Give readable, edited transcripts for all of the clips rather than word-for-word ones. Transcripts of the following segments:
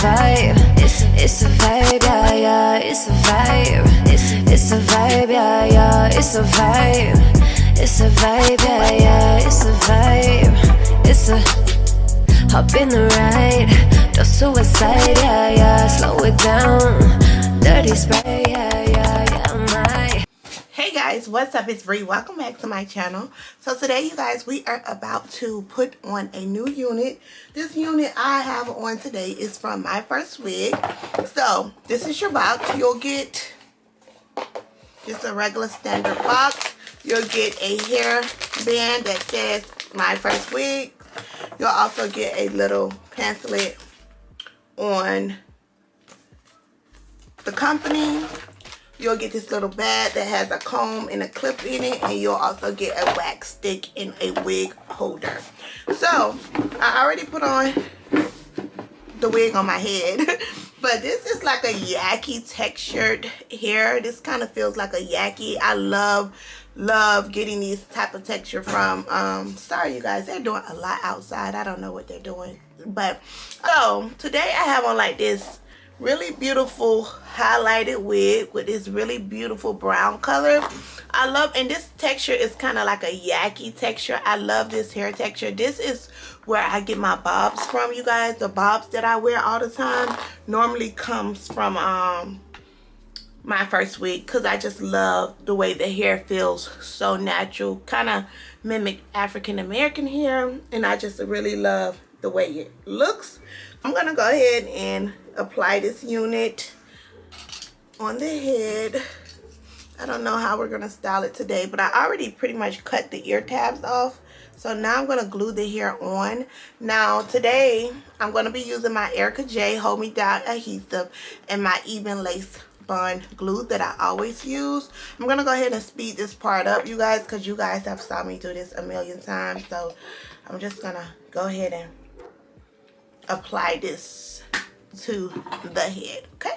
vibe. It's a vibe, yeah, yeah. It's a vibe. It's a vibe, yeah, yeah. It's a vibe. It's a vibe, yeah, yeah. It's a vibe. It's a hop in the ride. Just suicide, yeah, yeah. Slow it down. Dirty spray, yeah, yeah, yeah. My. Hey guys, what's up? It's Bree. Welcome back to my channel. So today, you guys, we are about to put on a new unit. This unit I have on today is from Myfirstwig. So this is your box. You'll get just a regular standard box. You'll get a hair band that says Myfirstwig. You'll also get a little pamphlet on the company. You'll get this little bag that has a comb and a clip in it, and you'll also get a wax stick and a wig holder. So I already put on the wig on my head, but this is like a Yaki textured hair. This kind of feels like a Yaki. I love getting these type of texture from sorry you guys, they're doing a lot outside. I don't know what they're doing, but so today I have on like this really beautiful highlighted wig with this really beautiful brown color. I love, and this texture is kind of like a Yaki texture. I love this hair texture. This is where I get my bobs from, you guys. The bobs that I wear all the time normally comes from Myfirstwig, because I just love the way the hair feels so natural, kind of mimic African American hair, and I just really love the way it looks. I'm gonna go ahead and apply this unit on the head. I don't know how we're gonna style it today, but I already pretty much cut the ear tabs off. So now I'm gonna glue the hair on. Now today I'm gonna be using my 𝗙𝗶𝘁𝗶𝗀𝗀 Hold Me Down adhesive and my even lace bond glue that I always use. I'm gonna go ahead and speed this part up, you guys, because you guys have saw me do this a million times. So I'm just gonna go ahead and apply this to the head, okay?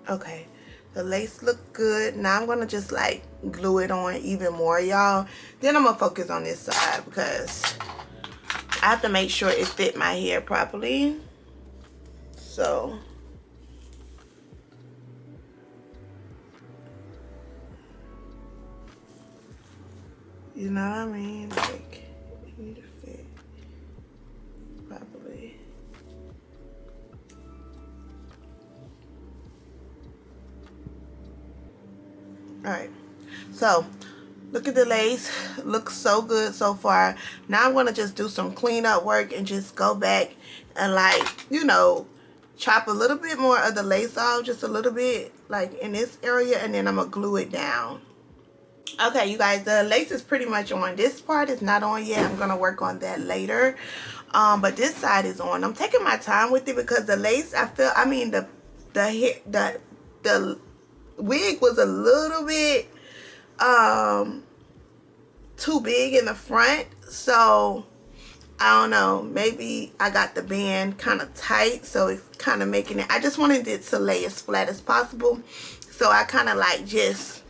Okay, the lace look good. Now I'm gonna just like glue it on even more, y'all. Then I'm gonna focus on this side because I have to make sure it fit my hair properly. So you know what I mean? Like, it need to fit properly. Alright, so look at the lace. Looks so good so far. Now I'm going to just do some cleanup work and just go back and, like, you know, chop a little bit more of the lace off, just a little bit, like in this area, and then I'm gonna glue it down. Okay, you guys, the lace is pretty much on. This part is not on yet. I'm gonna work on that later. But this side is on. I'm taking my time with it because the lace, I mean the wig was a little bit too big in the front, so I don't know, maybe I got the band kind of tight, so it's kind of making it, I just wanted it to lay as flat as possible, so I kind of like just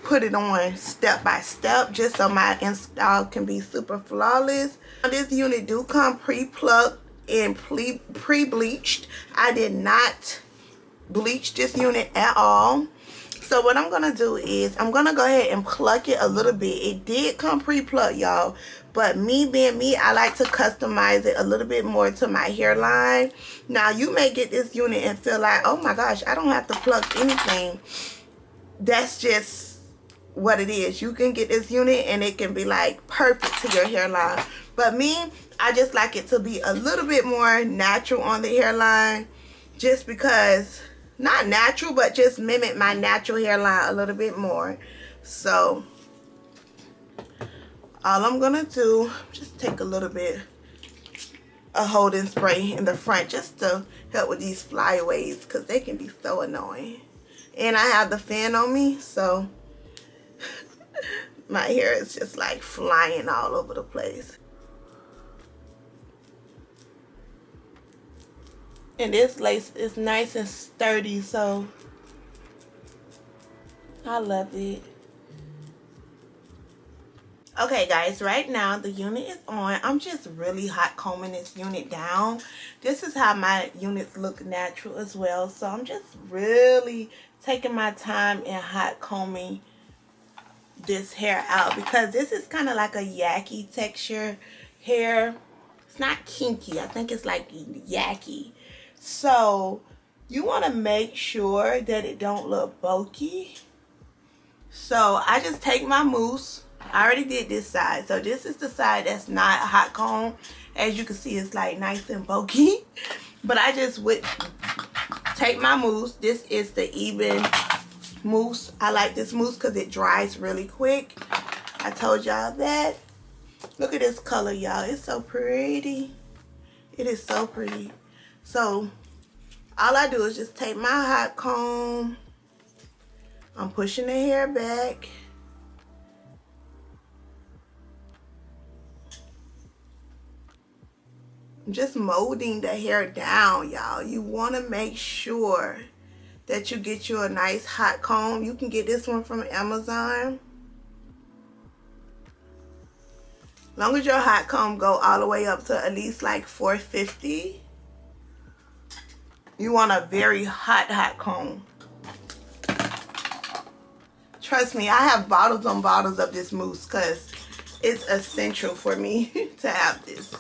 put it on step by step just so my install can be super flawless. This unit do come pre-plucked and pre-bleached. I did not bleach this unit at all. So what I'm gonna do is I'm gonna go ahead and pluck it a little bit. It did come pre-plucked, y'all, but me being me, I like to customize it a little bit more to my hairline. Now you may get this unit and feel like, oh my gosh, I don't have to pluck anything. That's just what it is. You can get this unit and it can be like perfect to your hairline, but me, I just like it to be a little bit more natural on the hairline, just because, not natural, but just mimic my natural hairline a little bit more. So all I'm gonna do, just take a little bit of holding spray in the front just to help with these flyaways, because they can be so annoying. And I have the fan on me, so my hair is just like flying all over the place. And this lace is nice and sturdy, so I love it. Okay guys, right now the unit is on. I'm just really hot combing this unit down. This is how my units look natural as well, so I'm just really taking my time and hot combing this hair out, because this is kind of like a yaki texture hair. It's not kinky, I think it's like yaki. So you want to make sure that it don't look bulky. So I just take my mousse. I already did this side, so this is the side that's not hot comb. As you can see, it's like nice and bulky, but I just would take my mousse. This is the even mousse. I like this mousse because it dries really quick. I told y'all that. Look at this color, y'all. It's so pretty. It is so pretty. So all I do is just take my hot comb. I'm pushing the hair back. I'm just molding the hair down, y'all. You want to make sure that you get you a nice hot comb. You can get this one from Amazon. Long as your hot comb go all the way up to at least like 450. You want a very hot comb. Trust me, I have bottles on bottles of this mousse because it's essential for me to have this.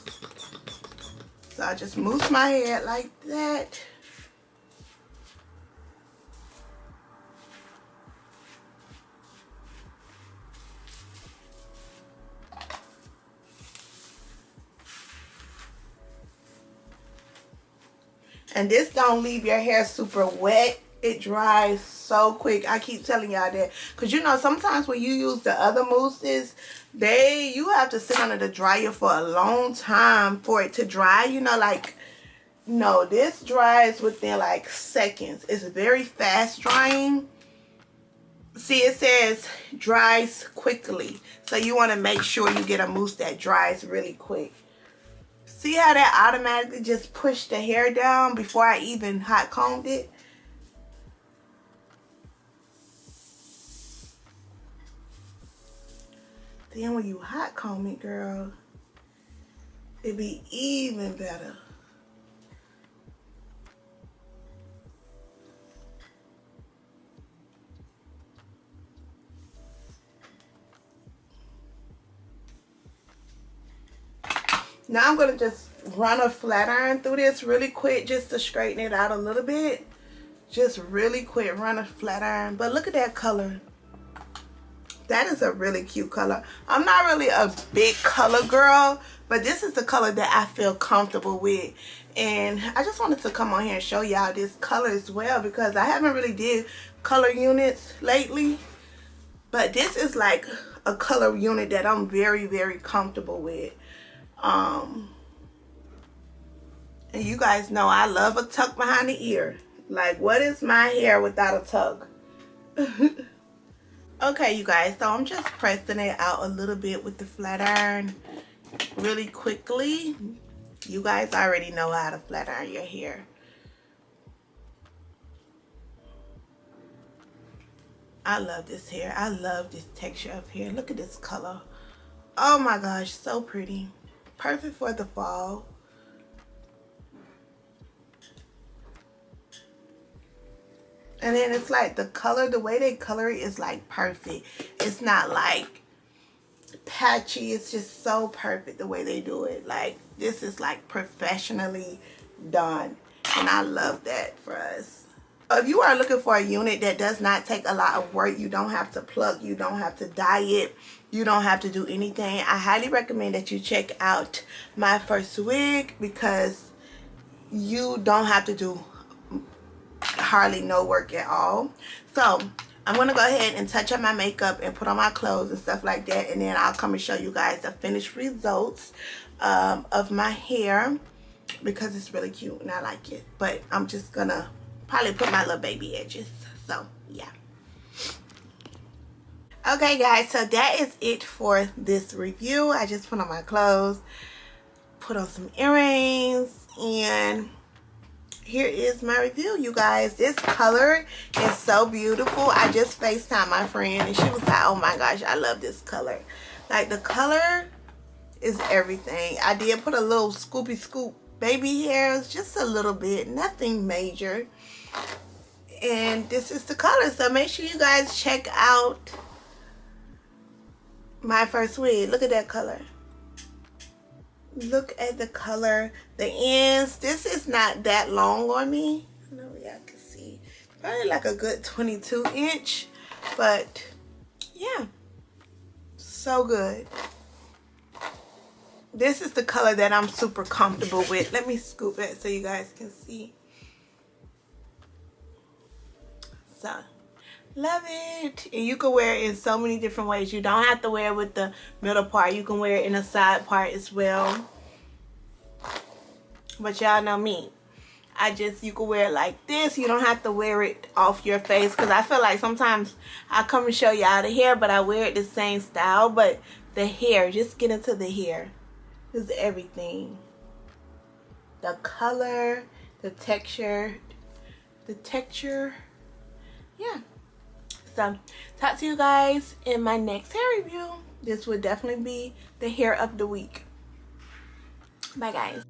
So I just mousse my head like that. And this don't leave your hair super wet. It dries so quick. I keep telling y'all that. Because you know, sometimes when you use the other mousses, you have to sit under the dryer for a long time for it to dry. You know, like, no, this dries within like seconds. It's very fast drying. See, it says dries quickly. So you want to make sure you get a mousse that dries really quick. See how that automatically just pushed the hair down before I even hot combed it? Then when you hot comb it, girl, it'd be even better. Now I'm going to just run a flat iron through this really quick just to straighten it out a little bit. Just really quick, run a flat iron. But look at that color. That is a really cute color. I'm not really a big color girl, but this is the color that I feel comfortable with. And I just wanted to come on here and show y'all this color as well, because I haven't really did color units lately. But this is like a color unit that I'm very, very comfortable with. And you guys know I love a tuck behind the ear. Like, what is my hair without a tuck? Okay, you guys, so I'm just pressing it out a little bit with the flat iron really quickly. You guys already know how to flat iron your hair. I love this hair. I love this texture of hair. Look at this color. Oh my gosh, so pretty. Perfect for the fall. And then it's like the color, the way they color it is like perfect. It's not like patchy. It's just so perfect the way they do it. Like, this is like professionally done. And I love that for us. If you are looking for a unit that does not take a lot of work, you don't have to pluck, you don't have to dye it, you don't have to do anything, I highly recommend that you check out Myfirstwig, because you don't have to do hardly no work at all. So I'm gonna go ahead and touch up my makeup and put on my clothes and stuff like that, and then I'll come and show you guys the finished results of my hair, because it's really cute and I like it. But I'm just gonna probably put my little baby edges. So yeah. Okay guys, so that is it for this review. I just put on my clothes, put on some earrings, and here is my review, you guys. This color is so beautiful. I just FaceTimed my friend and she was like, oh my gosh, I love this color. Like, the color is everything. I did put a little scoopy scoop baby hairs, just a little bit, nothing major. And this is the color. So make sure you guys check out Myfirstwig. Look at that color. Look at the color, the ends. This is not that long on me. I know y'all can see. Probably like a good 22 inch. But yeah, so good. This is the color that I'm super comfortable with. Let me scoop it so you guys can see. So, love it. And you can wear it in so many different ways. You don't have to wear it with the middle part. You can wear it in the side part as well. But y'all know me. You can wear it like this. You don't have to wear it off your face. Because I feel like sometimes I come and show y'all the hair, but I wear it the same style. But the hair, just get into the hair. This is everything. The color, the texture. Yeah. So, talk to you guys in my next hair review. This would definitely be the hair of the week. Bye, guys.